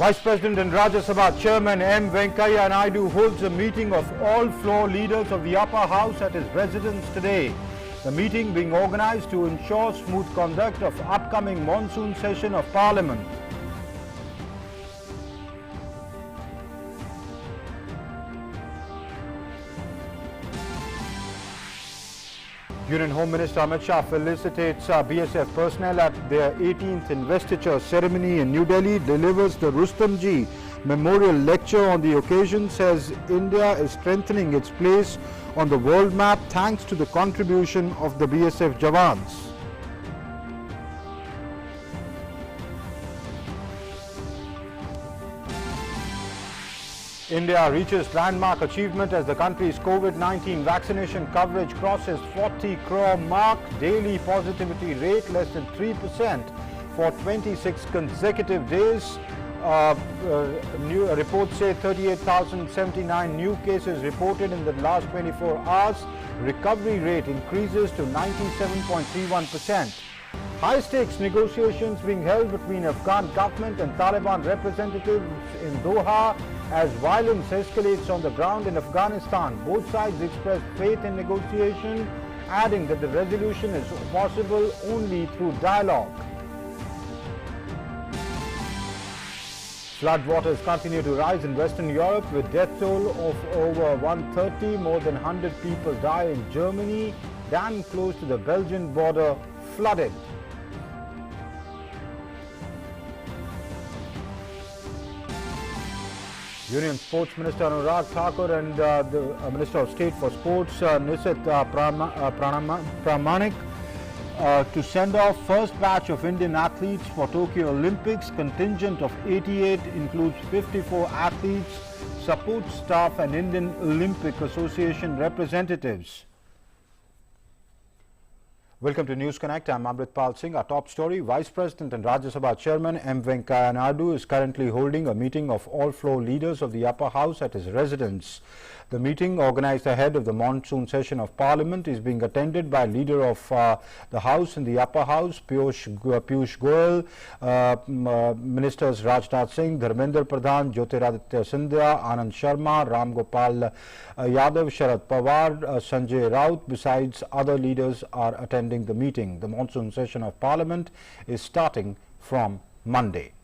Vice President and Rajya Sabha Chairman M. Venkaiah Naidu holds a meeting of all floor leaders of the upper house at his residence today. The meeting being organized to ensure smooth conduct of upcoming monsoon session of Parliament. Union Home Minister Amit Shah felicitates BSF personnel at their 18th investiture ceremony in New Delhi, delivers the Rustomji Memorial Lecture on the occasion, says India is strengthening its place on the world map thanks to the contribution of the BSF Jawans. India reaches landmark achievement as the country's COVID-19 vaccination coverage crosses 40 crore mark. Daily positivity rate less than 3% for 26 consecutive days. New reports say 38,079 new cases reported in the last 24 hours. Recovery rate increases to 97.31%. High-stakes negotiations being held between Afghan government and Taliban representatives in Doha as violence escalates on the ground in Afghanistan. Both sides expressed faith in negotiation, adding that the resolution is possible only through dialogue. Floodwaters continue to rise in Western Europe with death toll of over 130. More than 100 people die in Germany. Dam close to the Belgian border flooded. Union Sports Minister Anurag Thakur and the Minister of State for Sports Nisit Pramanik to send off first batch of Indian athletes for Tokyo Olympics. Contingent of 88 includes 54 athletes, support staff and Indian Olympic Association representatives. Welcome to News Connect. I'm Amritpal Singh. Our top story: Vice President and Rajya Sabha Chairman M. Venkaiah Naidu is currently holding a meeting of all floor leaders of the upper house at his residence. The meeting, organized ahead of the monsoon session of Parliament, is being attended by leader of the House in the upper house, Piyush Goyal, Ministers Rajnath Singh, Dharmendra Pradhan, Jyotiraditya Scindia, Anand Sharma, Ram Gopal Yadav, Sharad Pawar, Sanjay Raut, besides other leaders, are attending the meeting. The monsoon session of Parliament is starting from Monday.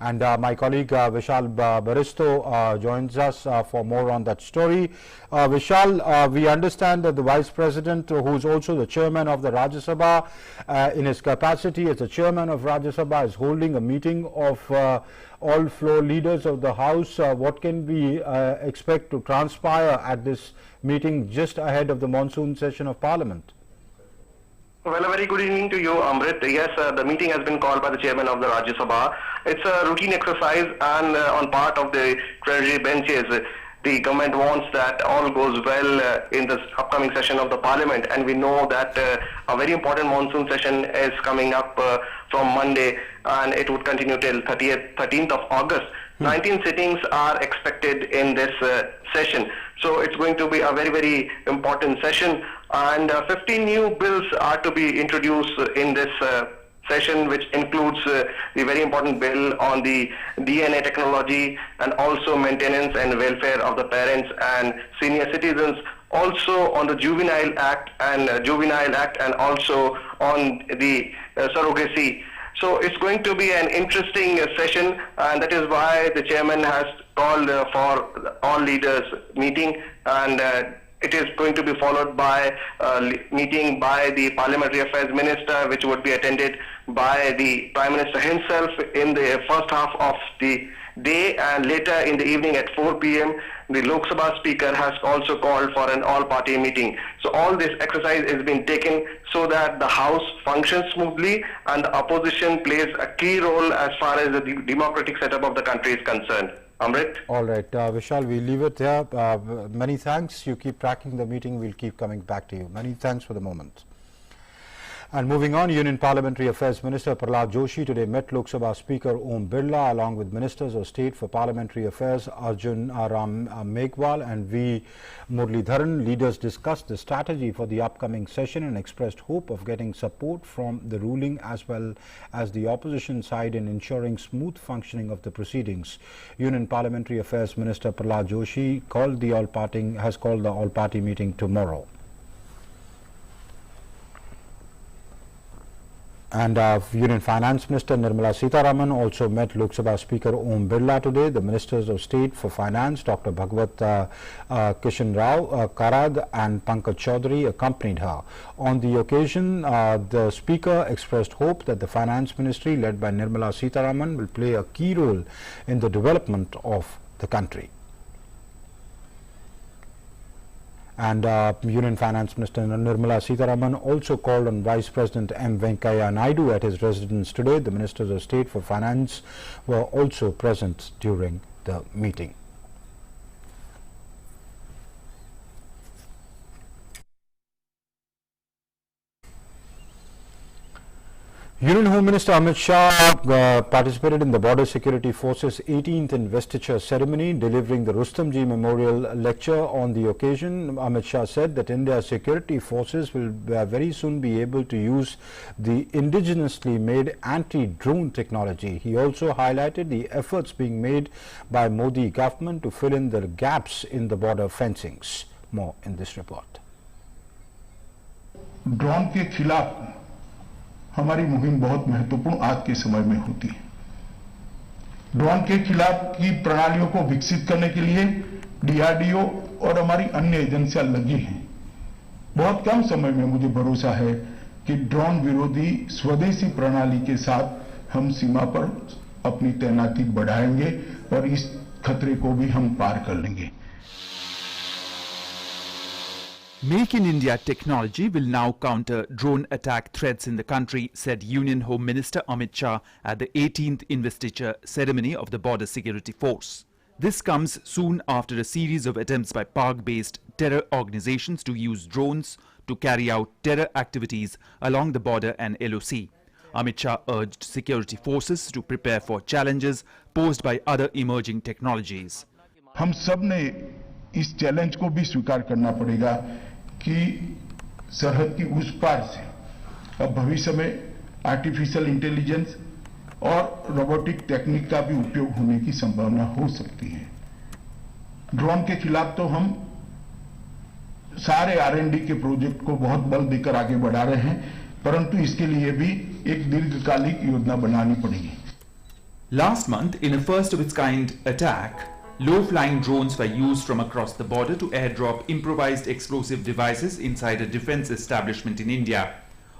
And my colleague Vishal Baristo joins us for more on that story. Vishal, we understand that the Vice President, who is also the Chairman of the Rajya Sabha, in his capacity as the Chairman of Rajya Sabha, is holding a meeting of all floor leaders of the House. What can we expect to transpire at this meeting just ahead of the monsoon session of Parliament? Well, a very good evening to you, Amrit. Yes, the meeting has been called by the Chairman of the Rajya Sabha. It's a routine exercise, and on part of the Treasury benches, the government wants that all goes well in this upcoming session of the Parliament. And we know that a very important monsoon session is coming up from Monday, and it would continue till 13th of August. 19 sittings are expected in this session. So it's going to be a very, very important session. And 15 new bills are to be introduced in this session, which includes the very important bill on the DNA technology and also maintenance and welfare of the parents and senior citizens, also on the Juvenile Act and also on the surrogacy. So it's going to be an interesting session, and that is why the chairman has called for all leaders meeting, and it is going to be followed by a meeting by the Parliamentary Affairs Minister, which would be attended by the Prime Minister himself in the first half of the day, and later in the evening at 4 p.m. the Lok Sabha Speaker has also called for an all-party meeting. So all this exercise is being taken so that the House functions smoothly and the opposition plays a key role as far as the democratic setup of the country is concerned. Amrit? All right, Vishal, we leave it there. Many thanks. You keep tracking the meeting. We'll keep coming back to you. Many thanks for the moment. And moving on, Union Parliamentary Affairs Minister Prahlad Joshi today met Lok Sabha Speaker Om Birla along with Ministers of State for Parliamentary Affairs Arjun Ram Meghwal and V. Muralidharan. Leaders discussed the strategy for the upcoming session and expressed hope of getting support from the ruling as well as the opposition side in ensuring smooth functioning of the proceedings. Union Parliamentary Affairs Minister Prahlad Joshi has called the all-party meeting tomorrow. And Union Finance Minister Nirmala Sitharaman also met Lok Sabha Speaker Om Birla today. The Ministers of State for Finance, Dr. Bhagwat Kishan Rao Karad and Pankaj Chaudhary accompanied her. On the occasion, the Speaker expressed hope that the Finance Ministry led by Nirmala Sitharaman will play a key role in the development of the country. And Union Finance Minister Nirmala Sitharaman also called on Vice President M. Venkaiah Naidu at his residence today. The Ministers of State for Finance were also present during the meeting. Union Home Minister Amit Shah participated in the Border Security Forces 18th investiture ceremony, delivering the Rustomjee Memorial Lecture. On the occasion, Amit Shah said that India's security forces will very soon be able to use the indigenously made anti-drone technology. He also highlighted the efforts being made by Modi government to fill in the gaps in the border fencings. More in this report. Drone के खिलाफ हमारी मुहिम बहुत महत्वपूर्ण आज के समय में होती है। ड्रोन के खिलाफ की प्रणालियों को विकसित करने के लिए डीआरडीओ और हमारी अन्य एजेंसियां लगी हैं। बहुत कम समय में मुझे भरोसा है कि ड्रोन विरोधी स्वदेशी प्रणाली के साथ हम सीमा पर अपनी तैनाती बढ़ाएंगे और इस खतरे को भी हम पार कर लेंगे। Make in India technology will now counter drone attack threats in the country, said Union Home Minister Amit Shah at the 18th investiture ceremony of the Border Security Force. This comes soon after a series of attempts by Pak-based terror organizations to use drones to carry out terror activities along the border and LOC. Amit Shah urged security forces to prepare for challenges posed by other emerging technologies. हम सब ने इस challenge को भी स्वीकार करना पड़ेगा कि सरहद की उस पार से अब भविष्य में आर्टिफिशियल इंटेलिजेंस और रोबोटिक टेक्निक का भी उपयोग होने की संभावना हो सकती है। ड्रोन के खिलाफ तो हम सारे आर&डी के प्रोजेक्ट को बहुत बल देकर आगे बढ़ा रहे हैं, परंतु इसके लिए भी एक दीर्घकालिक योजना बनानी पड़ेगी। Last month, in a first of its kind attack, low-flying drones were used from across the border to airdrop improvised explosive devices inside a defense establishment in India.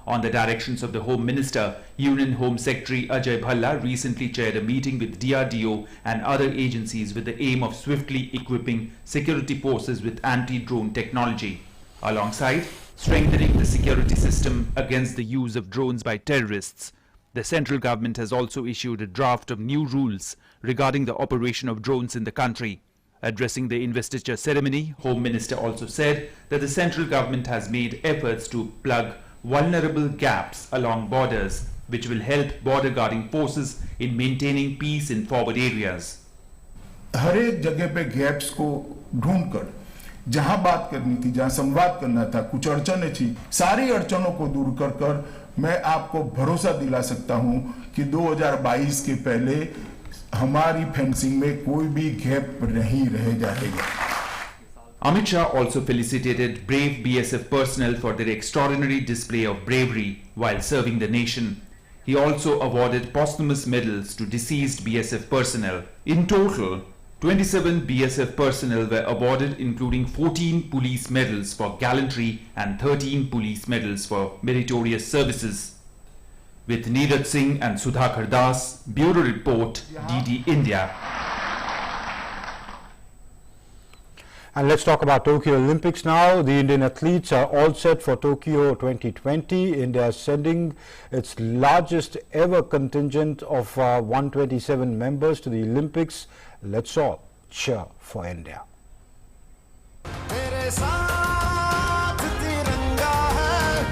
On the directions of the Home Minister, Union Home Secretary Ajay Bhalla recently chaired a meeting with DRDO and other agencies with the aim of swiftly equipping security forces with anti-drone technology, alongside strengthening the security system against the use of drones by terrorists. The central government has also issued a draft of new rules regarding the operation of drones in the country. Addressing the investiture ceremony, Home Minister also said that the central government has made efforts to plug vulnerable gaps along borders, which will help border guarding forces in maintaining peace in forward areas. हर एक जगह पे gaps को ढूंढकर जहां बात करनी थी, जहां संवाद करना था, कुछ अड़चनें थी, सारी अड़चनों को दूर कर मैं आपको भरोसा दिला सकता हूं कि 2022 के पहले हमारी फेंसिंग में कोई भी गैप नहीं रह जाएगा। Amit Shah also felicitated brave BSF personnel for their extraordinary display of bravery while serving the nation. He also awarded posthumous medals to deceased BSF personnel. In total, 27 BSF personnel were awarded, including 14 police medals for gallantry and 13 police medals for meritorious services. With Neeraj Singh and Sudhakar Das, Bureau Report, DD India. And let's talk about Tokyo Olympics now. The Indian athletes are all set for Tokyo 2020. India is sending its largest ever contingent of 127 members to the Olympics. Let's all cheer for India. मेरे साथ तिरंगा है,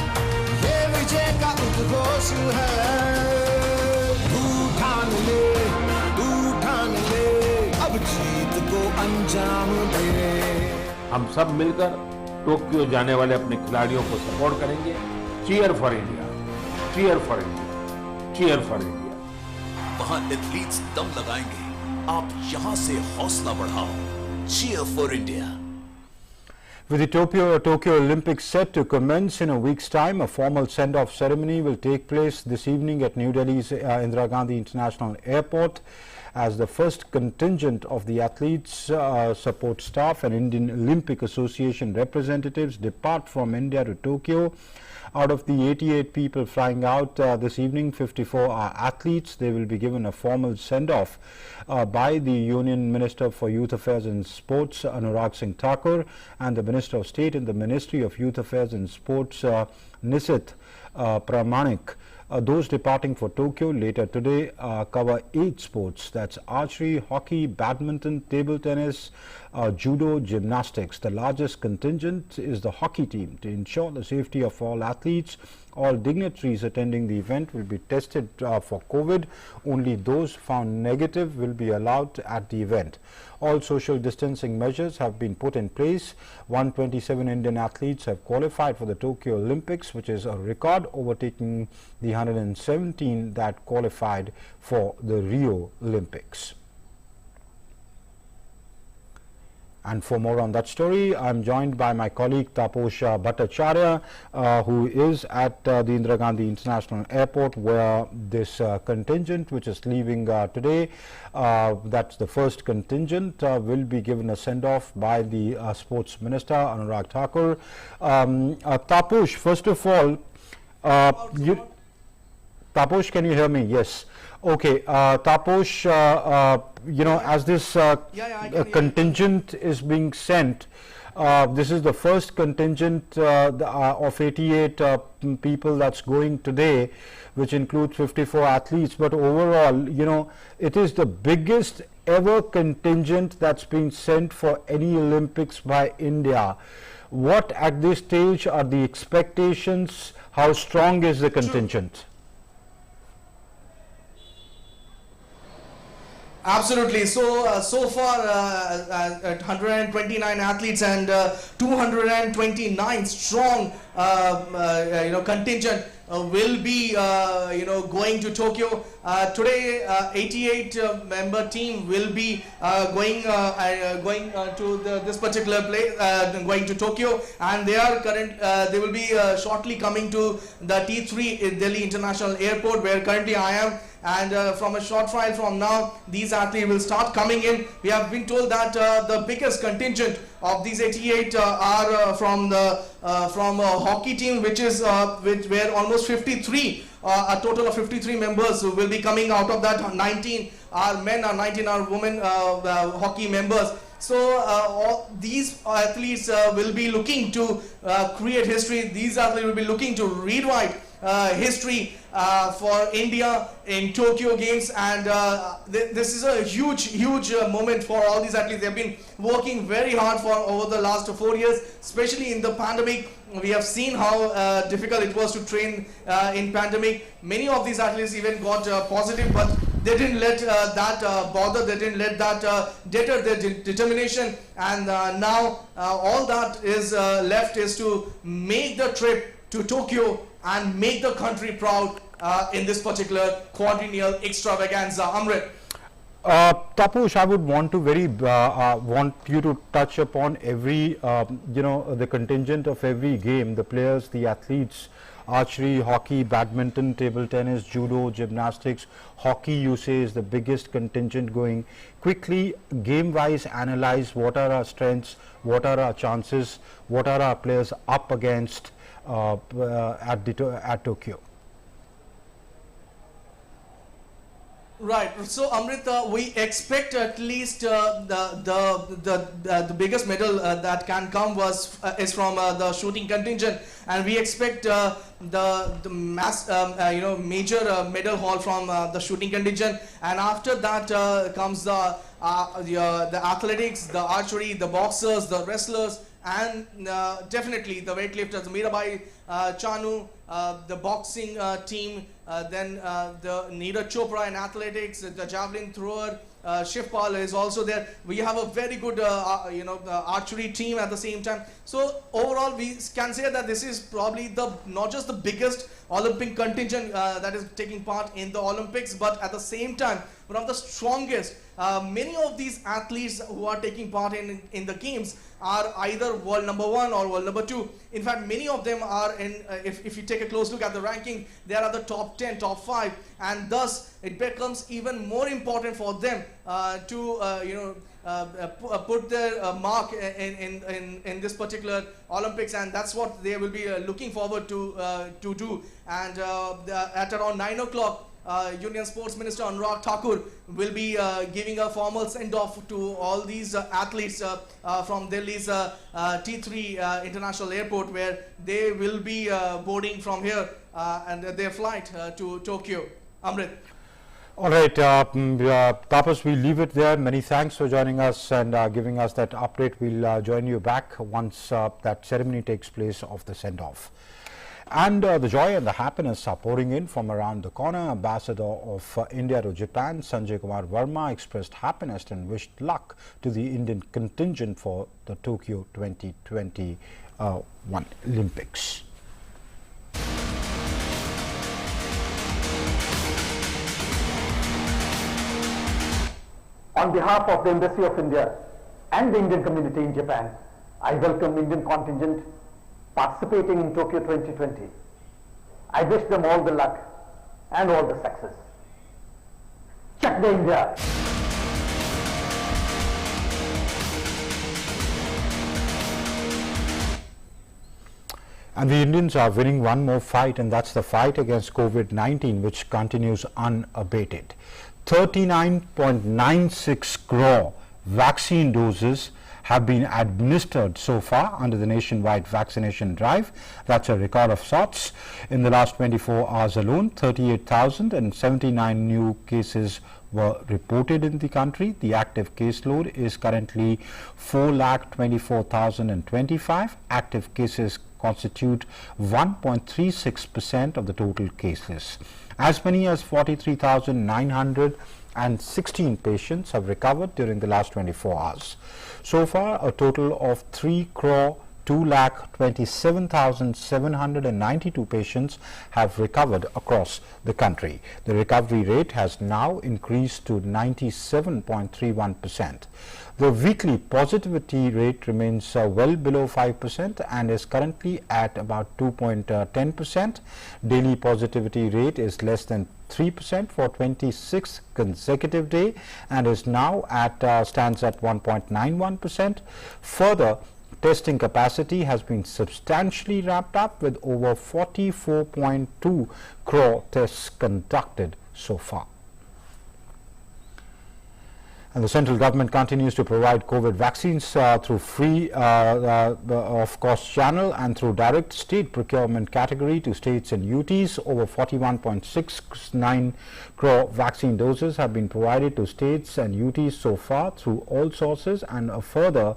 ये विजय का होश है, तू ठान ले, अब जीत को अंजाम दे। हम सब मिलकर टोक्यो जाने वाले अपने खिलाड़ियों को सपोर्ट करेंगे। Cheer for India, cheer for India, cheer for India. वहां एथलीट्स दम लगाएंगे, आप यहां से हौसला बढ़ाओ। Cheer for India. With the Tokyo Olympics set to commence in a week's time, a formal send-off ceremony will take place this evening at New Delhi's Indira Gandhi International Airport as the first contingent of the athletes, support staff and Indian Olympic Association representatives depart from India to Tokyo. Out of the 88 people flying out this evening, 54 are athletes. They will be given a formal send-off by the Union Minister for Youth Affairs and Sports, Anurag Singh Thakur, and the Minister of State in the Ministry of Youth Affairs and Sports, Nisit Pramanik. Those departing for Tokyo later today cover 8 sports. That's archery, hockey, badminton, table tennis, judo, gymnastics. The largest contingent is the hockey team. To ensure the safety of all athletes, all dignitaries attending the event will be tested for COVID. Only those found negative will be allowed at the event. All social distancing measures have been put in place. 127 Indian athletes have qualified for the Tokyo Olympics, which is a record, overtaking the 117 that qualified for the Rio Olympics. And for more on that story, I'm joined by my colleague Taposh Bhattacharya, who is at the Indira Gandhi International Airport, where this contingent, which is leaving today, that's the first contingent, will be given a send-off by the Sports Minister, Anurag Thakur. Taposh, first of all, Taposh, can you hear me? Yes. Okay, Taposh, you know, as this contingent is being sent, this is the first contingent of 88 people that's going today, which includes 54 athletes. But overall, you know, it is the biggest ever contingent that's been sent for any Olympics by India. What at this stage are the expectations? How strong is the contingent? Absolutely. So far, 129 athletes and 229 strong, contingent will be, going to Tokyo. Today, 88 member team will be going to this particular place, going to Tokyo, and they will be shortly coming to the T3 Delhi International Airport, where currently I am. And from a short while from now, these athletes will start coming in. We have been told that the biggest contingent of these 88 are from a hockey team, which is where almost 53, a total of 53 members will be coming. Out of that, 19 are men and 19 are women hockey members. So all these athletes will be looking to create history. These athletes will be looking to rewrite history for India in Tokyo Games, and this is a huge moment for all these athletes. They have been working very hard for over the last 4 years, especially in the pandemic. We have seen how difficult it was to train in pandemic. Many of these athletes even got positive, but they didn't let that bother, they didn't let that deter their determination, and now all that is left is to make the trip to Tokyo and make the country proud in this particular quadrennial extravaganza. Amrit. Taposh, I would want to want you to touch upon every, the contingent of every game, the players, the athletes, archery, hockey, badminton, table tennis, judo, gymnastics. Hockey, you say, is the biggest contingent going. Quickly, game-wise, analyze what are our strengths, what are our chances, what are our players up against at Tokyo. Right. So, Amrit, we expect at least the biggest medal that can come is from the shooting contingent, and we expect the mass, major medal haul from the shooting contingent, and after that comes the athletics, the archery, the boxers, the wrestlers, and definitely the weightlifters, Mirabai Chanu, the boxing team, then the Neeraj Chopra in athletics, the javelin thrower, Shivpal is also there. We have a very good archery team at the same time. So overall we can say that this is probably not just the biggest Olympic contingent that is taking part in the Olympics, but at the same time one of the strongest. Many of these athletes who are taking part in the games are either world number 1 or world number 2. In fact, many of them are in, if you take a close look at the ranking, they are at the top 10, top 5, and thus it becomes even more important for them to put their mark in this particular Olympics, and that's what they will be looking forward to do. And at around 9 o'clock, Union Sports Minister Anurag Thakur will be giving a formal send-off to all these athletes from Delhi's T3 International Airport, where they will be boarding from here and their flight to Tokyo. Amrit. All right, Tapas, we'll leave it there. Many thanks for joining us and giving us that update. We'll join you back once that ceremony takes place of the send-off. And the joy and the happiness are pouring in from around the corner. Ambassador of India to Japan, Sanjay Kumar Verma, expressed happiness and wished luck to the Indian contingent for the Tokyo 2021 Olympics. On behalf of the Embassy of India and the Indian community in Japan, I welcome Indian contingent participating in Tokyo 2020. I wish them all the luck and all the success. Chak de India! And the Indians are winning one more fight, and that's the fight against COVID-19, which continues unabated. 39.96 crore vaccine doses have been administered so far under the nationwide vaccination drive. That's a record of sorts. In the last 24 hours alone, 38,079 new cases were reported in the country. The active caseload is currently 4,24,025. Active cases constitute 1.36% of the total cases. As many as 43,916 patients have recovered during the last 24 hours. So far, a total of 3,227,792 patients have recovered across the country. The recovery rate has now increased to 97.31%. The weekly positivity rate remains well below 5% and is currently at about 2.10%. Daily positivity rate is less than 3% for 26th consecutive day and is now stands at 1.91%. Further, testing capacity has been substantially ramped up with over 44.2 crore tests conducted so far. And the central government continues to provide COVID vaccines through free of cost channel and through direct state procurement category to states and UTs. Over 41.69 crore vaccine doses have been provided to states and UTs so far through all sources, and a further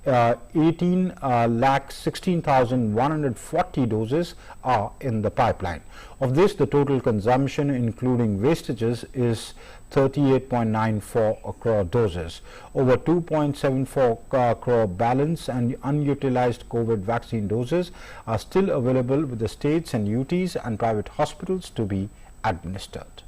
18,16,140 doses are in the pipeline. Of this, the total consumption including wastages is 38.94 crore doses. Over 2.74 crore balance and unutilized COVID vaccine doses are still available with the states and UTs and private hospitals to be administered.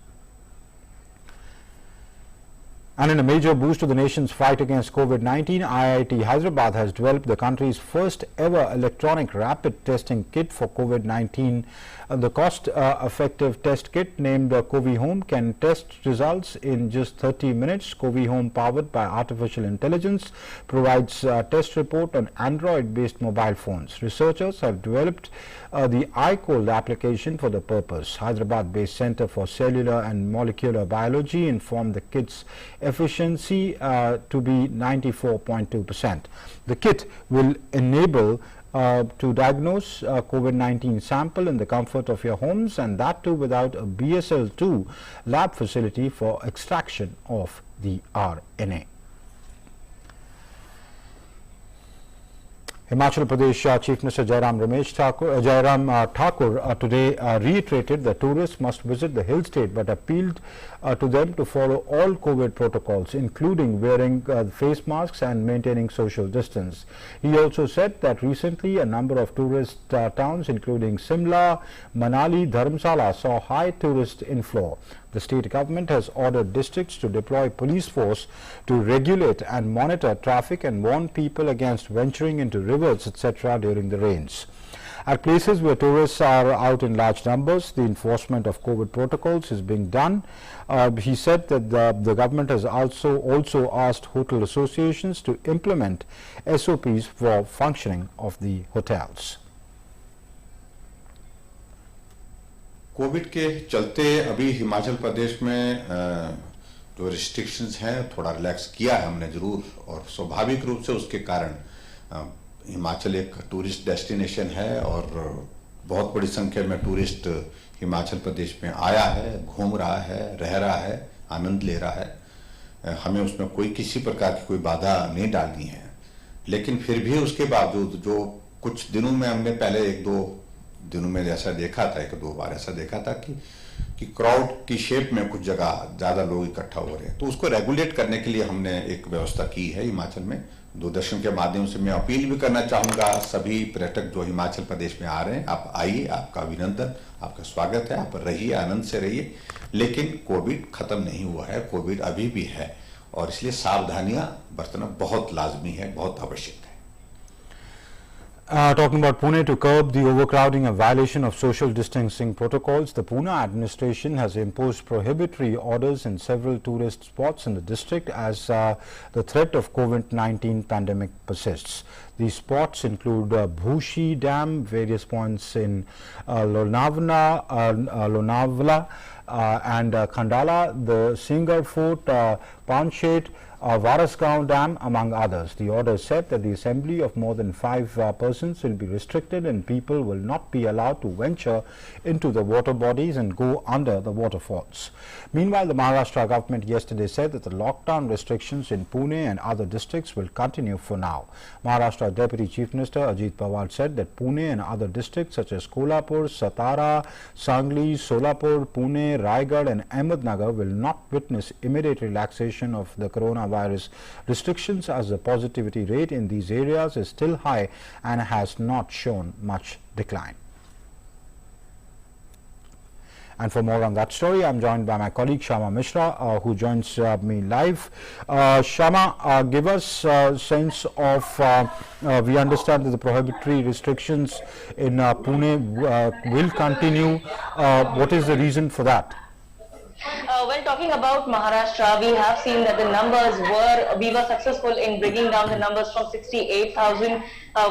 And in a major boost to the nation's fight against COVID-19, IIT Hyderabad has developed the country's first ever electronic rapid testing kit for COVID-19. The cost-effective test kit named COVID Home can test results in just 30 minutes. COVID Home, powered by artificial intelligence, provides a test report on Android-based mobile phones. Researchers have developed the iCold application for the purpose. Hyderabad-based Center for Cellular and Molecular Biology informed the kit's efficiency to be 94.2%. The kit will enable to diagnose COVID-19 sample in the comfort of your homes, and that too without a BSL-2 lab facility for extraction of the RNA. Himachal Pradesh Chief Minister Jairam Thakur today reiterated that tourists must visit the hill state but appealed to them to follow all COVID protocols, including wearing face masks and maintaining social distance. He also said that recently a number of tourist towns including Simla, Manali, Dharamsala saw high tourist inflow. The state government has ordered districts to deploy police force to regulate and monitor traffic and warn people against venturing into rivers, etc. during the rains. At places where tourists are out in large numbers, the enforcement of COVID protocols is being done. He said that the government has also asked hotel associations to implement SOPs for functioning of the hotels. Covid के चलते अभी हिमाचल प्रदेश में जो restrictions हैं थोड़ा relax किया है हमने जरूर, और स्वाभाविक रूप से उसके कारण हिमाचल एक टूरिस्ट डेस्टिनेशन है और बहुत बड़ी संख्या में टूरिस्ट हिमाचल प्रदेश में आया है, घूम रहा है, रह रहा है, आनंद ले रहा है। हमें उसमें कोई किसी प्रकार की कोई बाधा नहीं डालनी है, लेकिन फिर भी उसके बावजूद जो कुछ दिनों में हमने पहले एक दो दिनों में ऐसा देखा था, एक दो बार ऐसा देखा था कि क्राउड की शेप में कुछ जगह ज्यादा लोग इकट्ठा हो रहे हैं, तो उसको रेगुलेट करने के लिए हमने एक व्यवस्था की है हिमाचल में। दूरदर्शन के माध्यम से मैं अपील भी करना चाहूंगा सभी पर्यटक जो हिमाचल प्रदेश में आ रहे हैं, आप आइए, आपका अभिनंदन, आपका स्वागत है, आप रहिए, आनंद से रहिए, लेकिन कोविड खत्म नहीं हुआ है, कोविड अभी भी है और इसलिए सावधानियां बरतना बहुत लाजमी है, बहुत आवश्यक है। Talking about Pune, to curb the overcrowding and violation of social distancing protocols, the Pune administration has imposed prohibitory orders in several tourist spots in the district as the threat of COVID-19 pandemic persists. These spots include Bhushi Dam, various points in Lonavala and Khandala, the Singar Fort, Panshet, Varasgaon Dam, among others. The order said that the assembly of more than 5 persons will be restricted and people will not be allowed to venture into the water bodies and go under the waterfalls. Meanwhile, the Maharashtra government yesterday said that the lockdown restrictions in Pune and other districts will continue for now. Maharashtra Deputy Chief Minister Ajit Pawar said that Pune and other districts such as Kolhapur, Satara, Sangli, Solapur, Pune, Raigad and Ahmednagar will not witness immediate relaxation of the coronavirus restrictions as the positivity rate in these areas is still high and has not shown much decline. And for more on that story, I am joined by my colleague Shama Mishra, who joins me live. Shama, give us a sense of, we understand that the prohibitory restrictions in Pune will continue. What is the reason for that? Well, talking about Maharashtra, we have seen that the numbers we were successful in bringing down the numbers from 68,000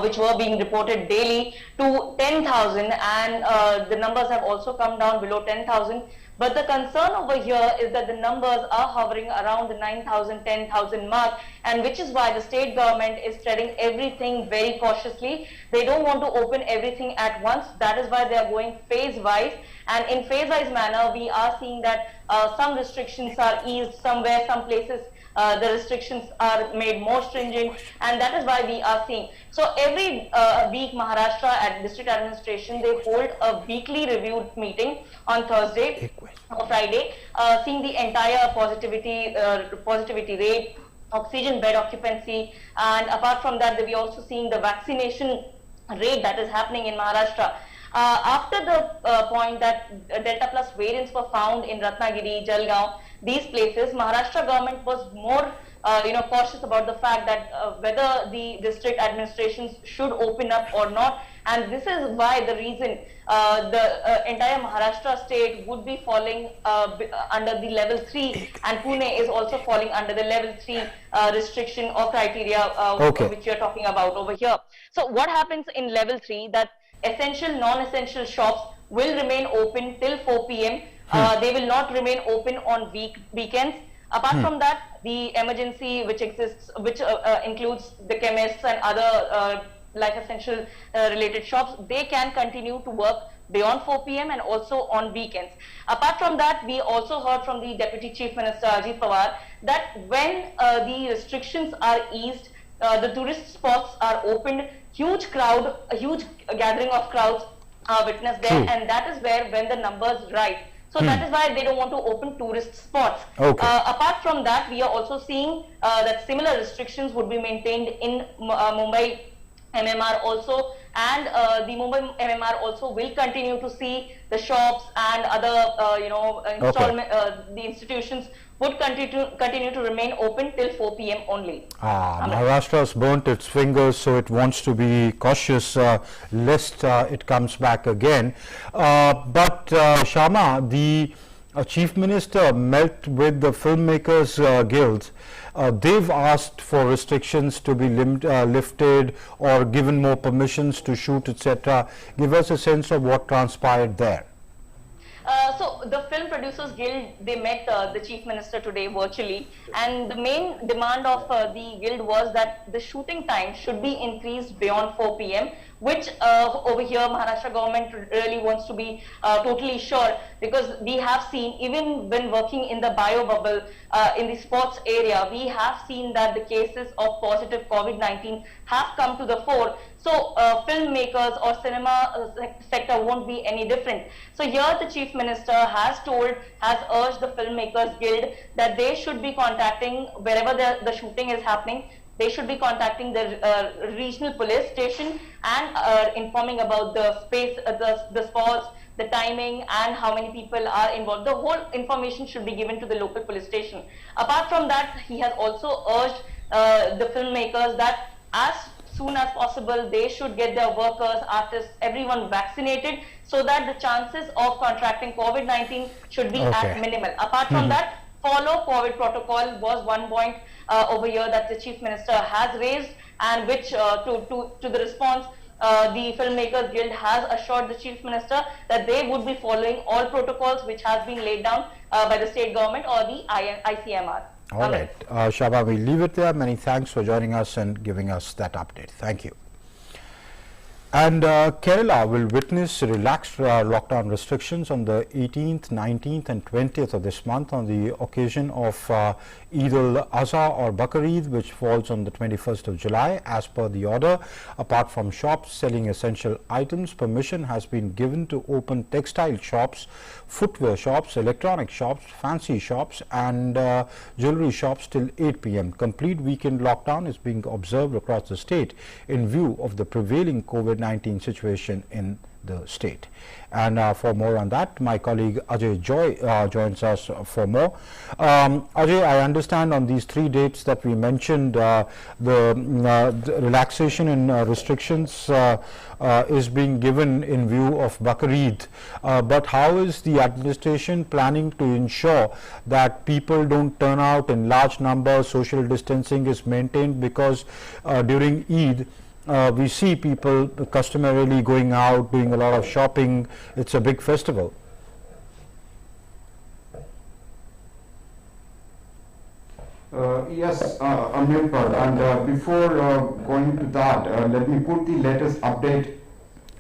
which were being reported daily to 10,000, and the numbers have also come down below 10,000. But the concern over here is that the numbers are hovering around the 9,000, 10,000 mark, and which is why the state government is treading everything very cautiously. They don't want to open everything at once. That is why they are going phase-wise. And in phase-wise manner, we are seeing that some restrictions are eased somewhere, some places the restrictions are made more stringent, and that is why we are seeing. So every week, Maharashtra district administration, they hold a weekly review meeting on Thursday or Friday, seeing the entire positivity rate, oxygen bed occupancy, and apart from that, we are also seeing the vaccination rate that is happening in Maharashtra. After the point that Delta Plus variants were found in Ratnagiri, Jalgaon, these places, Maharashtra government was more cautious about the fact that whether the district administrations should open up or not, and this is why the reason the entire Maharashtra state would be falling under the level 3, and Pune is also falling under the level 3 restriction or criteria which you are talking about over here. So what happens in level 3, that essential, non-essential shops will remain open till 4 p.m. They will not remain open on weekends. Apart from that, the emergency which exists, which includes the chemists and other life essential related shops, they can continue to work beyond 4 p.m. and also on weekends. Apart from that, we also heard from the Deputy Chief Minister Ajit Pawar that when the restrictions are eased, the tourist spots are opened, huge crowd, a huge gathering of crowds are witnessed there, and that is where when the numbers rise. So that is why they don't want to open tourist spots. Apart from that, we are also seeing that similar restrictions would be maintained in Mumbai MMR also, and the Mumbai MMR also will continue to see the shops and other the institutions would continue to remain open till 4 p.m. only. Maharashtra has burnt its fingers, so it wants to be cautious lest it comes back again. But Shyama, the Chief Minister met with the filmmakers guilds. They've asked for restrictions to be lifted or given more permissions to shoot, etc. Give us a sense of what transpired there. So the Film Producers Guild, they met the Chief Minister today virtually, and the main demand of the guild was that the shooting time should be increased beyond 4 p.m. which over here Maharashtra government really wants to be totally sure, because we have seen, even when working in the bio bubble in the sports area, we have seen that the cases of positive COVID-19 have come to the fore. So filmmakers or cinema sector won't be any different. So here the Chief Minister has urged the Filmmakers Guild that they should be contacting, wherever the shooting is happening, they should be contacting the regional police station and informing about the space, the spots, the timing, and how many people are involved. The whole information should be given to the local police station. Apart from that, he has also urged the filmmakers that as soon as possible they should get their workers, artists, everyone vaccinated, so that the chances of contracting COVID-19 should be at minimal. Apart from that, follow COVID protocol was one point over here that the Chief Minister has raised, and which to the response, the Filmmakers Guild has assured the Chief Minister that they would be following all protocols which has been laid down by the state government or the ICMR. All right, Shaba, we leave it there. Many thanks for joining us and giving us that update. Thank you. And Kerala will witness relaxed lockdown restrictions on the 18th, 19th and 20th of this month on the occasion of Eid al-Azha or Bakrid, which falls on the 21st of July. As per the order, apart from shops selling essential items, permission has been given to open textile shops, footwear shops, electronic shops, fancy shops and jewelry shops till 8 p.m. Complete weekend lockdown is being observed across the state in view of the prevailing COVID-19 situation in the state. And for more on that, my colleague Ajay Joy joins us for more. Ajay, I understand on these 3 dates that we mentioned, the relaxation in restrictions is being given in view of Bakrid. But how is the administration planning to ensure that people don't turn out in large numbers, social distancing is maintained? Because during Eid, we see people customarily going out, doing a lot of shopping. It's a big festival. Yes, Amripal, and before going to that, let me put the latest update.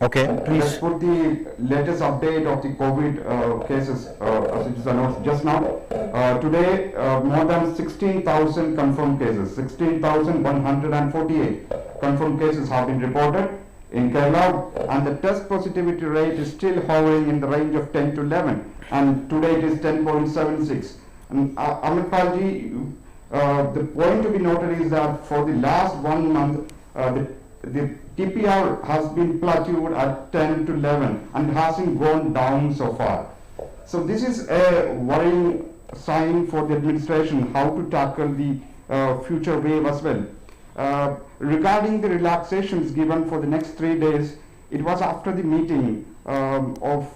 Okay, please. Let's put the latest update of the COVID cases as it is announced just now. Today, more than 16,000 confirmed cases, 16,148 confirmed cases have been reported in Kerala, and the test positivity rate is still hovering in the range of 10 to 11, and today it is 10.76. And Amitpalji, the point to be noted is that for the last 1 month, the TPR has been plateaued at 10 to 11 and hasn't gone down so far. So this is a worrying sign for the administration how to tackle the future wave as well. Regarding the relaxations given for the next 3 days, it was after the meeting of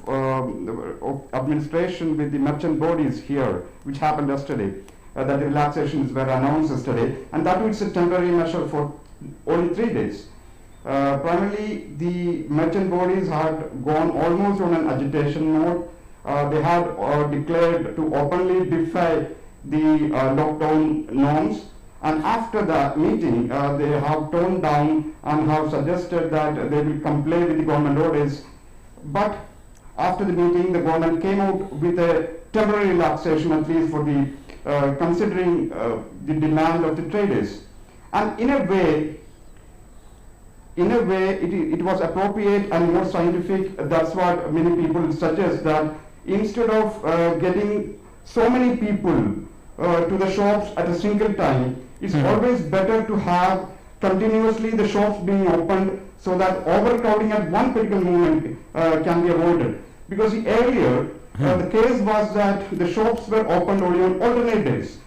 administration with the merchant bodies here, which happened yesterday, that the relaxations were announced yesterday, and that was a temporary measure for only 3 days. Primarily, the merchant bodies had gone almost on an agitation mode. They had declared to openly defy the lockdown norms, and after that meeting, they have toned down and have suggested that they will comply with the government orders. But after the meeting, the government came out with a temporary relaxation, at least for the considering the demand of the traders. And in a way, it was appropriate and more scientific. That's what many people suggest, that instead of getting so many people to the shops at a single time, it's always better to have continuously the shops being opened, so that overcrowding at one particular moment can be avoided. Because earlier, the case was that the shops were opened only on alternate days.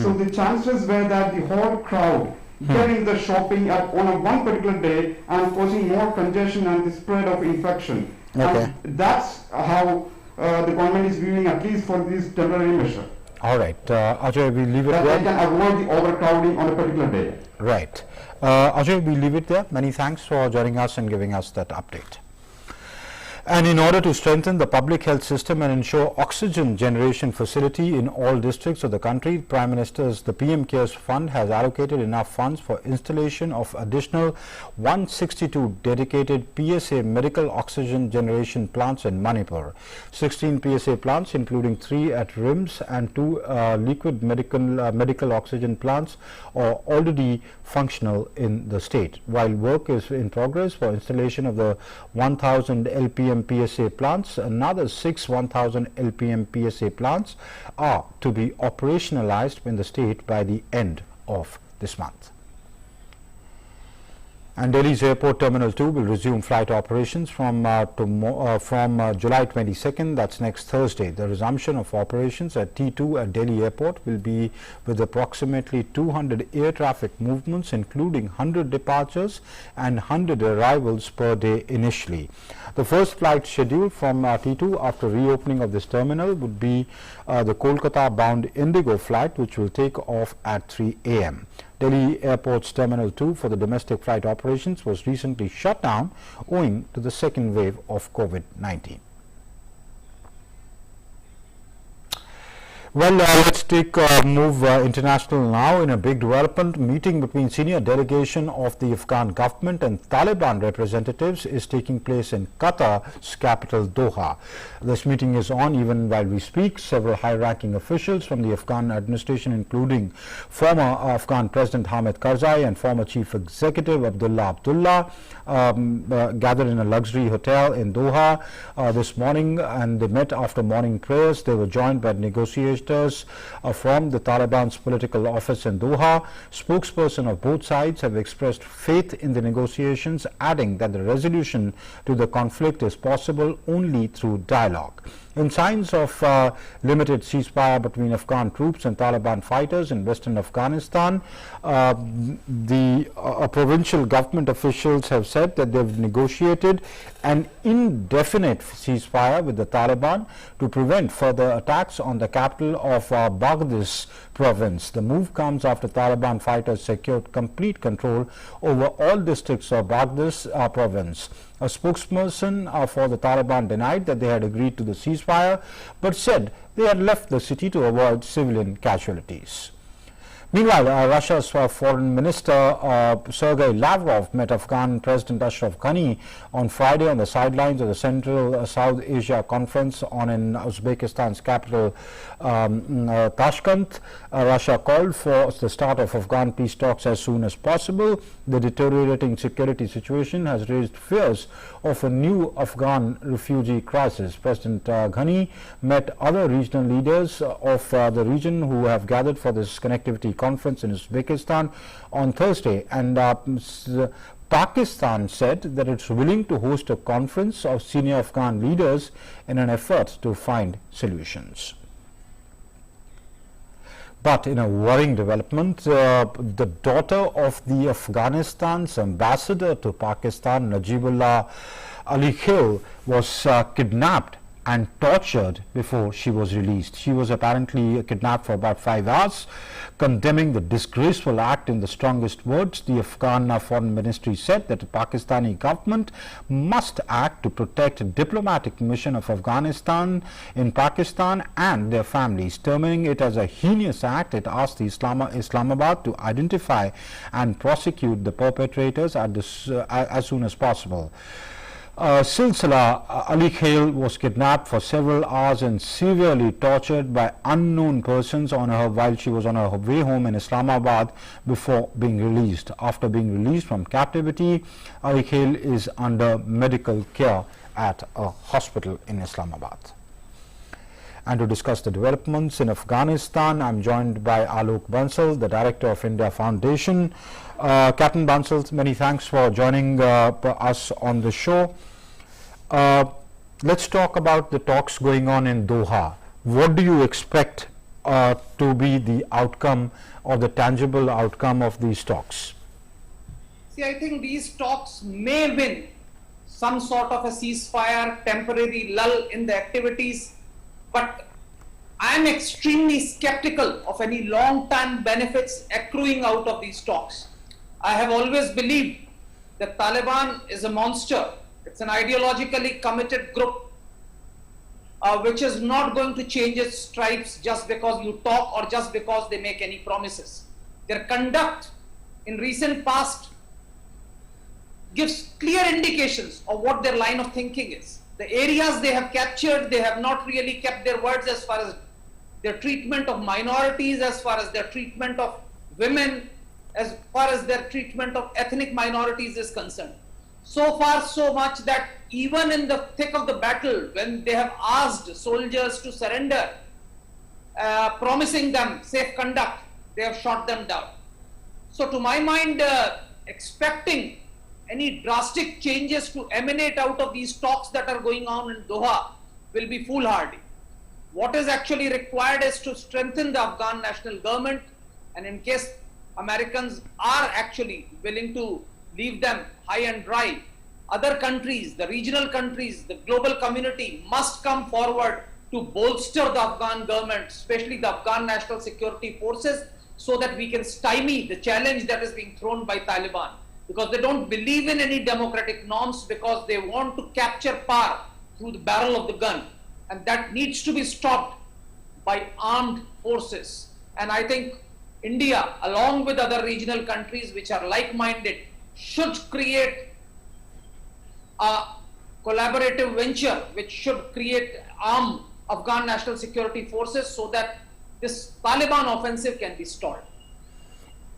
So the chances were that the whole crowd getting the shopping on a one particular day and causing more congestion and the spread of infection. Okay. And that's how the government is viewing, at least for this temporary measure. All right, Ajay, we leave it that there. They can avoid the overcrowding on a particular day. Right. Ajay, we leave it there. Many thanks for joining us and giving us that update. And in order to strengthen the public health system and ensure oxygen generation facility in all districts of the country, the PM CARES Fund has allocated enough funds for installation of additional 162 dedicated PSA medical oxygen generation plants in Manipur. 16 PSA plants, including 3 at RIMS and 2 liquid medical oxygen plants, are already functional in the state. While work is in progress for installation of the 1000 LPM PSA plants, another 6 1000 LPM PSA plants are to be operationalized in the state by the end of this month. And Delhi's Airport Terminal 2 will resume flight operations from July 22nd, that's next Thursday. The resumption of operations at T2 at Delhi Airport will be with approximately 200 air traffic movements, including 100 departures and 100 arrivals per day initially. The first flight scheduled from T2 after reopening of this terminal would be the Kolkata-bound Indigo flight, which will take off at 3 a.m. Delhi Airport's Terminal 2 for the domestic flight operations was recently shut down owing to the second wave of COVID-19. Well, let's take a move international now. In a big development, meeting between senior delegation of the Afghan government and Taliban representatives is taking place in Qatar's capital, Doha. This meeting is on even while we speak. Several high-ranking officials from the Afghan administration, including former Afghan President Hamid Karzai and former Chief Executive Abdullah Abdullah, gathered in a luxury hotel in Doha this morning, and they met after morning prayers. They were joined by negotiators from the Taliban's political office in Doha. Spokesperson of both sides have expressed faith in the negotiations, adding that the resolution to the conflict is possible only through dialogue. In signs of limited ceasefire between Afghan troops and Taliban fighters in western Afghanistan, provincial government officials have said that they've negotiated an indefinite ceasefire with the Taliban to prevent further attacks on the capital of Baghdad province. The move comes after Taliban fighters secured complete control over all districts of Baghdad province. A spokesperson for the Taliban denied that they had agreed to the ceasefire, but said they had left the city to avoid civilian casualties. Meanwhile, Russia's Foreign Minister Sergei Lavrov met Afghan President Ashraf Ghani on Friday on the sidelines of the Central South Asia Conference in Uzbekistan's capital, Tashkent. Russia called for the start of Afghan peace talks as soon as possible. The deteriorating security situation has raised fears of a new Afghan refugee crisis. President Ghani met other regional leaders of the region who have gathered for this connectivity conference in Uzbekistan on Thursday, and Pakistan said that it's willing to host a conference of senior Afghan leaders in an effort to find solutions. But in a worrying development, the daughter of the Afghanistan's ambassador to Pakistan, Najibullah Ali Khil, was kidnapped and tortured before she was released. She was apparently kidnapped for about 5 hours. Condemning the disgraceful act in the strongest words, the Afghan Foreign Ministry said that the Pakistani government must act to protect a diplomatic mission of Afghanistan in Pakistan and their families. Terming it as a heinous act, it asked Islamabad to identify and prosecute the perpetrators as soon as possible. Silsila Ali Khail was kidnapped for several hours and severely tortured by unknown persons while she was on her way home in Islamabad before being released. After being released from captivity, Ali Khail is under medical care at a hospital in Islamabad. And to discuss the developments in Afghanistan, I'm joined by Alok Bansal, the Director of India Foundation. Captain Bansal, many thanks for joining us on the show. Let's talk about the talks going on in Doha. What do you expect to be the outcome or the tangible outcome of these talks? See, I think these talks may win some sort of a ceasefire, temporary lull in the activities, but I am extremely skeptical of any long-term benefits accruing out of these talks. I have always believed that Taliban is a monster. It's an ideologically committed group which is not going to change its stripes just because you talk or just because they make any promises. Their conduct in recent past gives clear indications of what their line of thinking is. The areas they have captured, they have not really kept their words as far as their treatment of minorities, as far as their treatment of women, as far as their treatment of ethnic minorities is concerned. So far, so much that even in the thick of the battle, when they have asked soldiers to surrender, promising them safe conduct, they have shot them down. So to my mind, expecting any drastic changes to emanate out of these talks that are going on in Doha will be foolhardy. What is actually required is to strengthen the Afghan national government, and in case Americans are actually willing to leave them high and dry, other countries, the regional countries, the global community must come forward to bolster the Afghan government, especially the Afghan National Security Forces, so that we can stymie the challenge that is being thrown by Taliban. Because they don't believe in any democratic norms, because they want to capture power through the barrel of the gun. And that needs to be stopped by armed forces. And I think India, along with other regional countries which are like-minded, should create a collaborative venture which should arm Afghan National Security Forces so that this Taliban offensive can be stalled.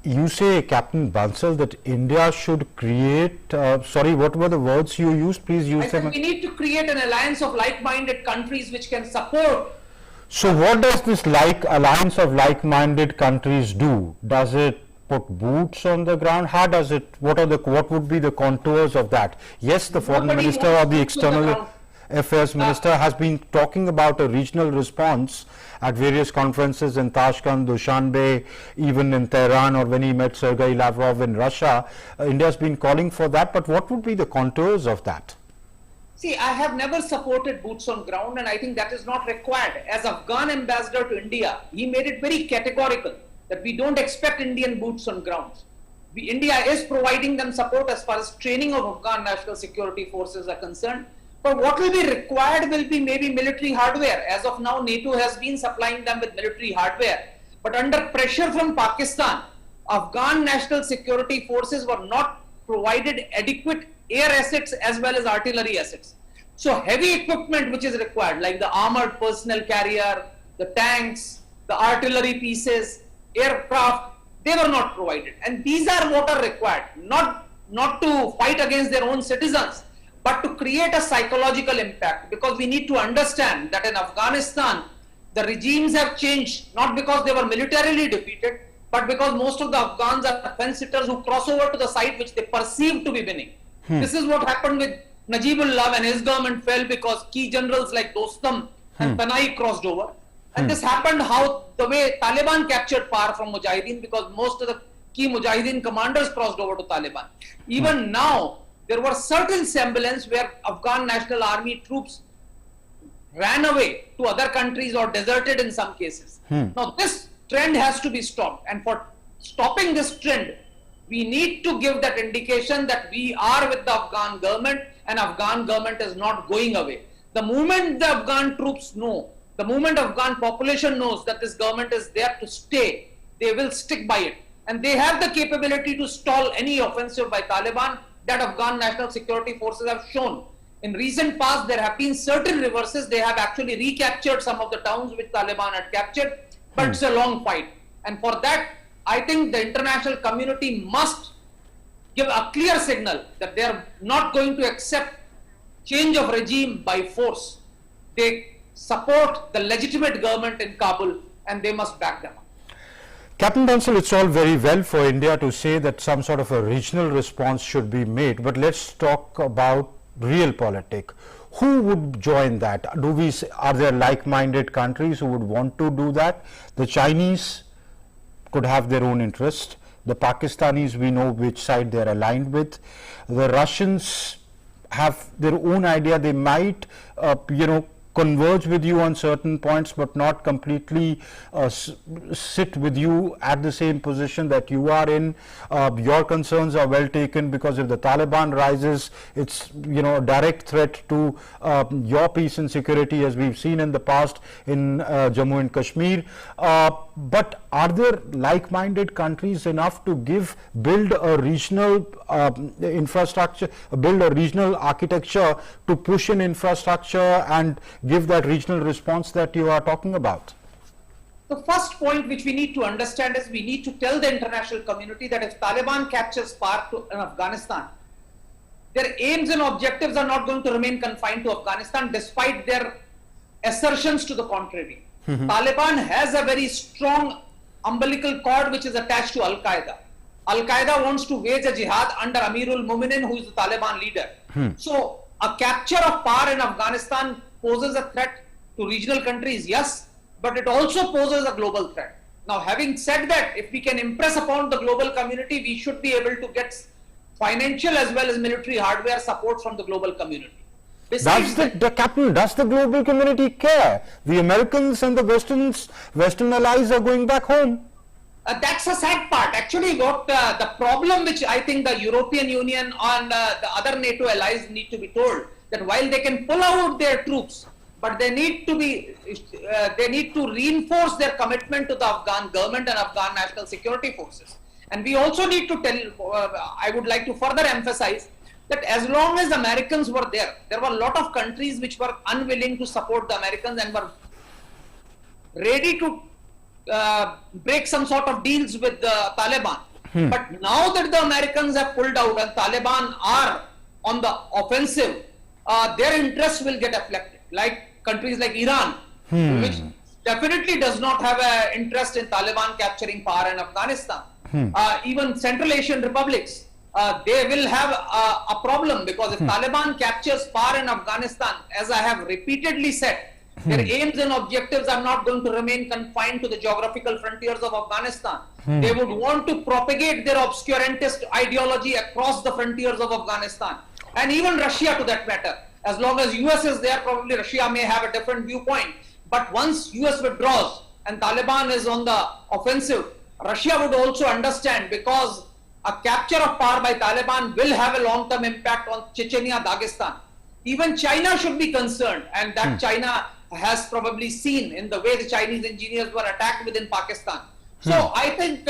You say, Captain Bansal, that India should create, sorry, what were the words you used? Please use them. We need to create an alliance of like-minded countries which can support. So what does this alliance of like-minded countries do? Does it put boots on the ground? How does it, what would be the contours of that? Yes, the foreign minister or the external affairs minister has been talking about a regional response at various conferences in Tashkent, Dushanbe, even in Tehran, or when he met Sergei Lavrov in Russia. India has been calling for that, but what would be the contours of that? See, I have never supported boots on ground, and I think that is not required. As Afghan ambassador to India, he made it very categorical that we don't expect Indian boots on ground. India is providing them support as far as training of Afghan National Security Forces are concerned. But what will be required will be maybe military hardware. As of now, NATO has been supplying them with military hardware. But under pressure from Pakistan, Afghan National Security Forces were not provided adequate air assets as well as artillery assets. So heavy equipment which is required, like the armored personnel carrier, the tanks, the artillery pieces, aircraft, they were not provided. And these are what are required, not to fight against their own citizens, but to create a psychological impact, because we need to understand that in Afghanistan, the regimes have changed, not because they were militarily defeated, but because most of the Afghans are fence-sitters who cross over to the side which they perceive to be winning. This is what happened with Najibullah when his government fell, because key generals like Dostum and Panay crossed over. And this happened the way Taliban captured power from Mujahideen, because most of the key Mujahideen commanders crossed over to Taliban. Even now, there were certain semblance where Afghan National Army troops ran away to other countries or deserted in some cases. Now this trend has to be stopped, and for stopping this trend, we need to give that indication that we are with the Afghan government, and Afghan government is not going away. The moment the Afghan troops know, the moment Afghan population knows that this government is there to stay, they will stick by it. And they have the capability to stall any offensive by Taliban that Afghan National Security Forces have shown. In recent past, there have been certain reverses. They have actually recaptured some of the towns which Taliban had captured, but it's a long fight. And for that, I think the international community must give a clear signal that they are not going to accept change of regime by force. They support the legitimate government in Kabul and they must back them up. Captain Bansal, it's all very well for India to say that some sort of a regional response should be made, but let's talk about real politics. Who would join that? Are there like-minded countries who would want to do that? The Chinese could have their own interest. The Pakistanis, we know which side they are aligned with. The Russians have their own idea. They might, converge with you on certain points, but not completely sit with you at the same position that you are in. Your concerns are well taken, because if the Taliban rises, it's a direct threat to your peace and security, as we've seen in the past in Jammu and Kashmir. But are there like-minded countries enough to build a regional infrastructure, build a regional architecture to push in infrastructure and give that regional response that you are talking about? The first point which we need to understand is we need to tell the international community that if Taliban captures power in Afghanistan, their aims and objectives are not going to remain confined to Afghanistan despite their assertions to the contrary. Taliban has a very strong umbilical cord which is attached to Al-Qaeda. Al-Qaeda wants to wage a jihad under Amirul Mu'minin, who is the Taliban leader. So a capture of power in Afghanistan poses a threat to regional countries, yes, but it also poses a global threat. Now, having said that, if we can impress upon the global community, we should be able to get financial as well as military hardware support from the global community. Does the global community care? The Americans and the Western allies are going back home. That's a sad part. Actually, what the problem which I think the European Union and the other NATO allies need to be told, that while they can pull out their troops, but they need to reinforce their commitment to the Afghan government and Afghan national security forces. And we also need to tell, I would like to further emphasize that as long as Americans were there were a lot of countries which were unwilling to support the Americans and were ready to break some sort of deals with the Taliban. But now that the Americans have pulled out and Taliban are on the offensive, their interests will get affected. Like countries like Iran, which definitely does not have an interest in Taliban capturing power in Afghanistan. Even Central Asian republics, they will have a problem, because if Taliban captures power in Afghanistan, as I have repeatedly said, their aims and objectives are not going to remain confined to the geographical frontiers of Afghanistan. They would want to propagate their obscurantist ideology across the frontiers of Afghanistan, and even Russia to that matter. As long as US is there, probably Russia may have a different viewpoint. But once US withdraws and Taliban is on the offensive, Russia would also understand, because a capture of power by Taliban will have a long-term impact on Chechnya, Dagestan. Even China should be concerned, and that China has probably seen in the way the Chinese engineers were attacked within Pakistan. So I think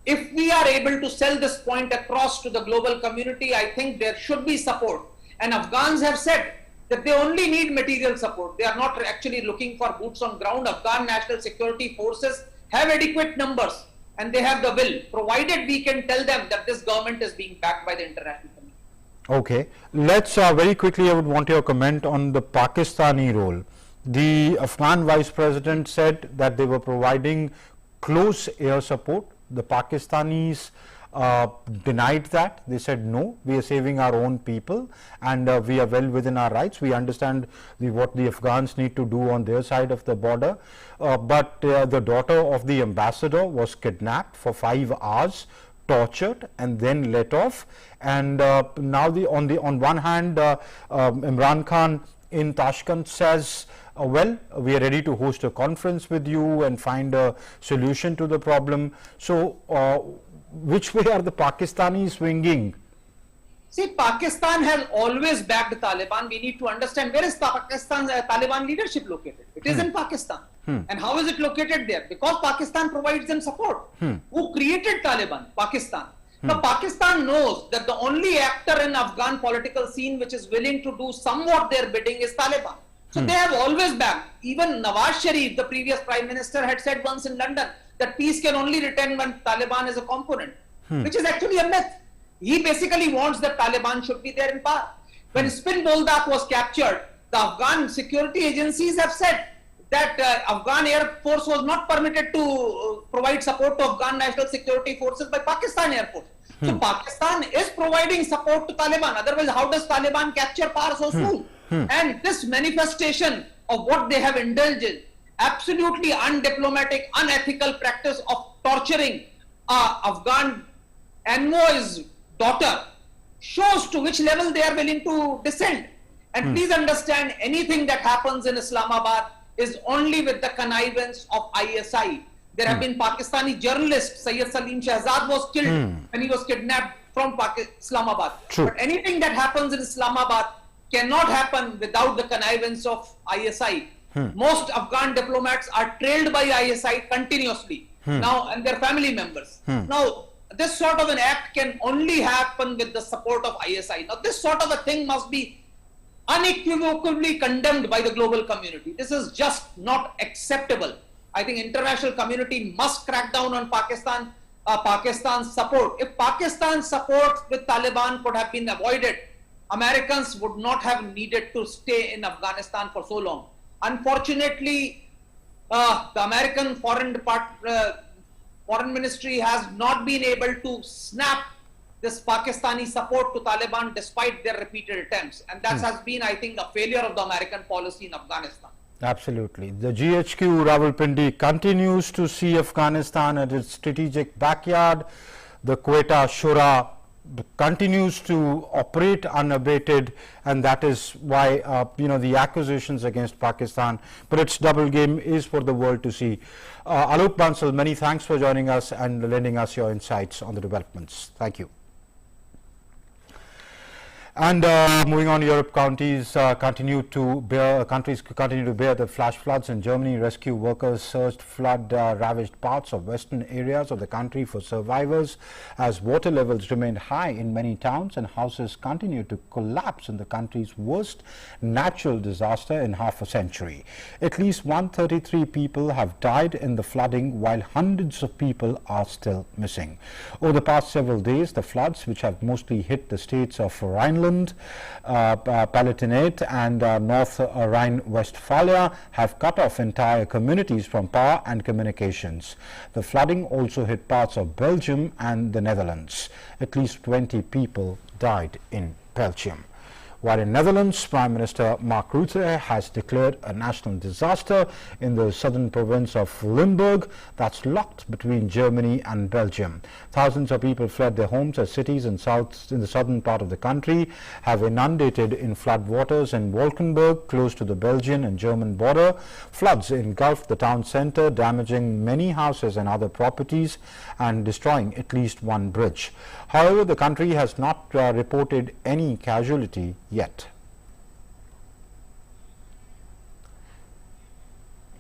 if we are able to sell this point across to the global community, I think there should be support. And Afghans have said that they only need material support. They are not actually looking for boots on ground. Afghan national security forces have adequate numbers and they have the will, provided we can tell them that this government is being backed by the international community. Okay, let's very quickly, I would want your comment on the Pakistani role. The Afghan vice president said that they were providing close air support. The Pakistanis denied that. They said no, we are saving our own people and we are well within our rights. We understand what the Afghans need to do on their side of the border, but the daughter of the ambassador was kidnapped for 5 hours, tortured and then let off. And now on one hand Imran Khan in Tashkent says, well, we are ready to host a conference with you and find a solution to the problem. So which way are the Pakistanis swinging? See, Pakistan has always backed the Taliban. We need to understand, where is Pakistan's Taliban leadership located? It is in Pakistan. And how is it located there? Because Pakistan provides them support. Who created Taliban? Pakistan. Now, Pakistan knows that the only actor in Afghan political scene which is willing to do somewhat their bidding is Taliban. So they have always backed. Even Nawaz Sharif, the previous Prime Minister, had said once in London that peace can only return when Taliban is a component, which is actually a myth. He basically wants that Taliban should be there in power. When Spin Boldak was captured, the Afghan security agencies have said that Afghan Air Force was not permitted to provide support to Afghan National Security Forces by Pakistan Air Force. So Pakistan is providing support to Taliban. Otherwise, how does Taliban capture power so soon? And this manifestation of what they have indulged in, absolutely undiplomatic, unethical practice of torturing Afghan envoy's daughter, shows to which level they are willing to descend. And please understand, anything that happens in Islamabad is only with the connivance of ISI. There have been Pakistani journalists, Sayyid Salim Shahzad was killed when he was kidnapped from Islamabad. But anything that happens in Islamabad cannot happen without the connivance of ISI. Most Afghan diplomats are trailed by ISI continuously now, and their family members. Now, this sort of an act can only happen with the support of ISI. Now, this sort of a thing must be unequivocally condemned by the global community. This is just not acceptable. I think international community must crack down on Pakistan's support. If Pakistan's support with Taliban could have been avoided, Americans would not have needed to stay in Afghanistan for so long. Unfortunately, the American foreign ministry has not been able to snap this Pakistani support to Taliban despite their repeated attempts. And that has been, I think, a failure of the American policy in Afghanistan. Absolutely. The GHQ Rawalpindi continues to see Afghanistan as its strategic backyard. The Quetta Shura continues to operate unabated, and that is why the accusations against Pakistan, but its double game is for the world to see. Alok Bansal, many thanks for joining us and lending us your insights on the developments. Thank you. And moving on, Europe countries continue to bear the flash floods. In Germany, rescue workers searched flood-ravaged parts of western areas of the country for survivors as water levels remained high in many towns and houses continue to collapse in the country's worst natural disaster in half a century. At least 133 people have died in the flooding, while hundreds of people are still missing. Over the past several days, the floods, which have mostly hit the states of Rhineland, Palatinate and North Rhine-Westphalia, have cut off entire communities from power and communications. The flooding also hit parts of Belgium and the Netherlands. At least 20 people died in Belgium. While in Netherlands, Prime Minister Mark Rutte has declared a national disaster in the southern province of Limburg that's locked between Germany and Belgium. Thousands of people fled their homes as cities in the southern part of the country have inundated in floodwaters in Valkenburg, close to the Belgian and German border. Floods engulfed the town centre, damaging many houses and other properties and destroying at least one bridge. However, the country has not reported any casualty yet.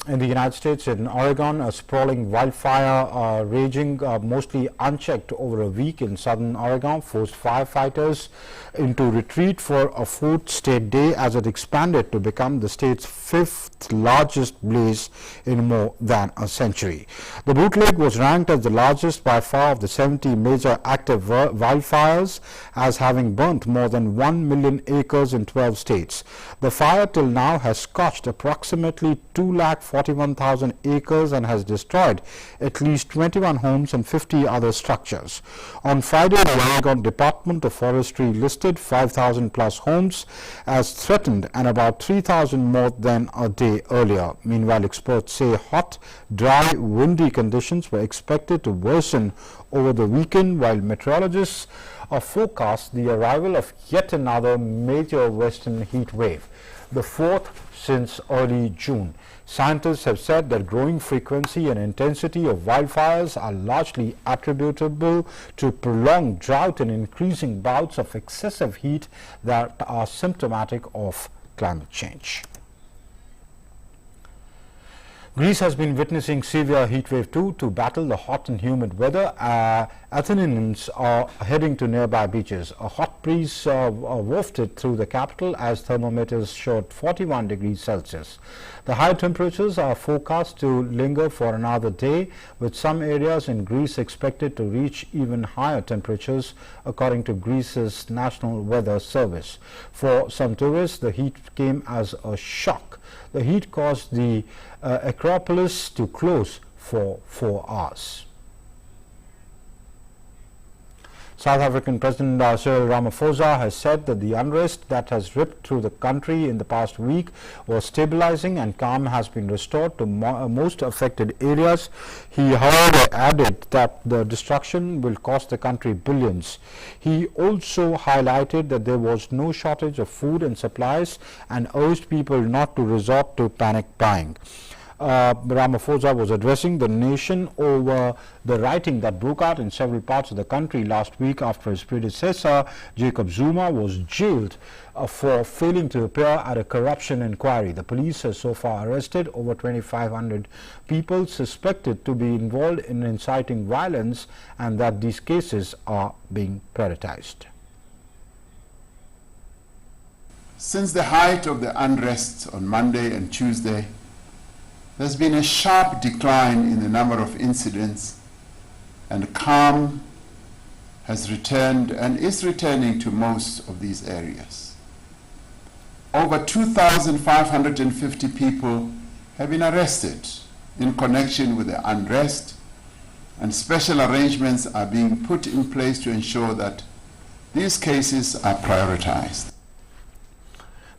In the United States, in Oregon, a sprawling wildfire raging mostly unchecked over a week in southern Oregon forced firefighters into retreat for a fourth state day as it expanded to become the state's fifth largest blaze in more than a century. The bootleg was ranked as the largest by far of the 70 major active wildfires, as having burnt more than 1 million acres in 12 states. The fire till now has scorched approximately 241,000 acres and has destroyed at least 21 homes and 50 other structures. On Friday, the Oregon Department of Forestry listed 5,000 plus homes as threatened and about 3,000 more than a day earlier. Meanwhile, experts say hot, dry, windy conditions were expected to worsen over the weekend, while meteorologists forecast the arrival of yet another major western heat wave, the fourth since early June. Scientists have said that growing frequency and intensity of wildfires are largely attributable to prolonged drought and increasing bouts of excessive heat that are symptomatic of climate change. Greece has been witnessing severe heatwave 2 to battle the hot and humid weather. Athenians are heading to nearby beaches. A hot breeze wafted through the capital as thermometers showed 41 degrees Celsius. The high temperatures are forecast to linger for another day, with some areas in Greece expected to reach even higher temperatures, according to Greece's National Weather Service. For some tourists, the heat came as a shock. The heat caused the Acropolis to close for 4 hours. South African President Cyril Ramaphosa has said that the unrest that has ripped through the country in the past week was stabilizing and calm has been restored to most affected areas. He, however, added that the destruction will cost the country billions. He also highlighted that there was no shortage of food and supplies and urged people not to resort to panic buying. Ramaphosa was addressing the nation over the rioting that broke out in several parts of the country last week after his predecessor, Jacob Zuma, was jailed for failing to appear at a corruption inquiry. The police has so far arrested over 2,500 people suspected to be involved in inciting violence, and that these cases are being prioritized. Since the height of the unrest on Monday and Tuesday, there's been a sharp decline in the number of incidents, and calm has returned and is returning to most of these areas. Over 2,550 people have been arrested in connection with the unrest, and special arrangements are being put in place to ensure that these cases are prioritized.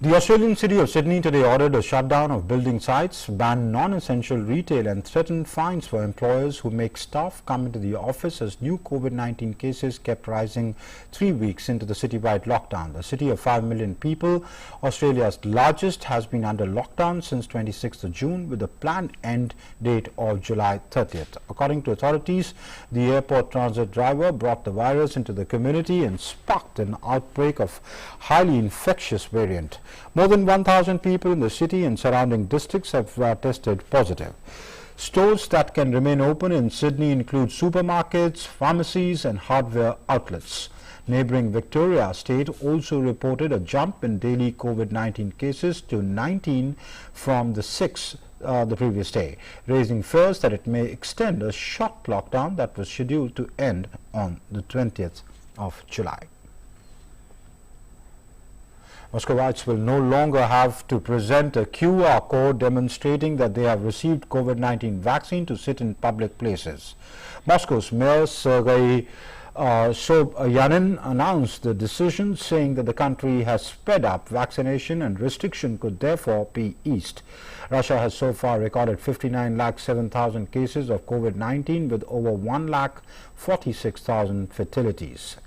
The Australian city of Sydney today ordered a shutdown of building sites, banned non-essential retail and threatened fines for employers who make staff come into the office as new COVID-19 cases kept rising 3 weeks into the citywide lockdown. The city of 5 million people, Australia's largest, has been under lockdown since 26th of June with a planned end date of July 30th. According to authorities, the airport transit driver brought the virus into the community and sparked an outbreak of highly infectious variant. More than 1,000 people in the city and surrounding districts have tested positive. Stores that can remain open in Sydney include supermarkets, pharmacies and hardware outlets. Neighbouring Victoria State also reported a jump in daily COVID-19 cases to 19 from the 6 the previous day, raising fears that it may extend a short lockdown that was scheduled to end on the 20th of July. Muscovites will no longer have to present a QR code demonstrating that they have received COVID-19 vaccine to sit in public places. Moscow's Mayor Sergei Sobyanin announced the decision, saying that the country has sped up vaccination and restriction could therefore be eased. Russia has so far recorded 59,07,000 cases of COVID-19 with over 1,46,000 fatalities.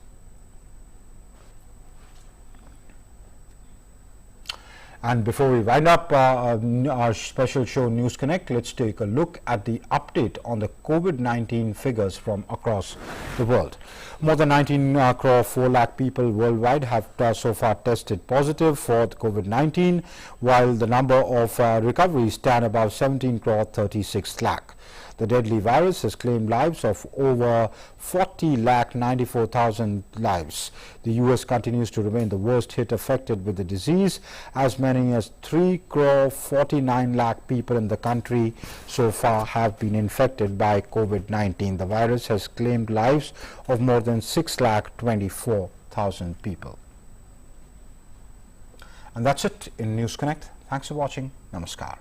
And before we wind up our special show News Connect, let's take a look at the update on the COVID-19 figures from across the world. More than 19 crore 4 lakh people worldwide have so far tested positive for COVID-19, while the number of recoveries stand above 17 crore 36 lakh. The deadly virus has claimed lives of over 40,94,000 lives. The US continues to remain the worst hit affected with the disease. As many as 3 crore 49 lakh people in the country so far have been infected by COVID-19. The virus has claimed lives of more than 6,24,000 people. And that's it in News Connect. Thanks for watching. Namaskar.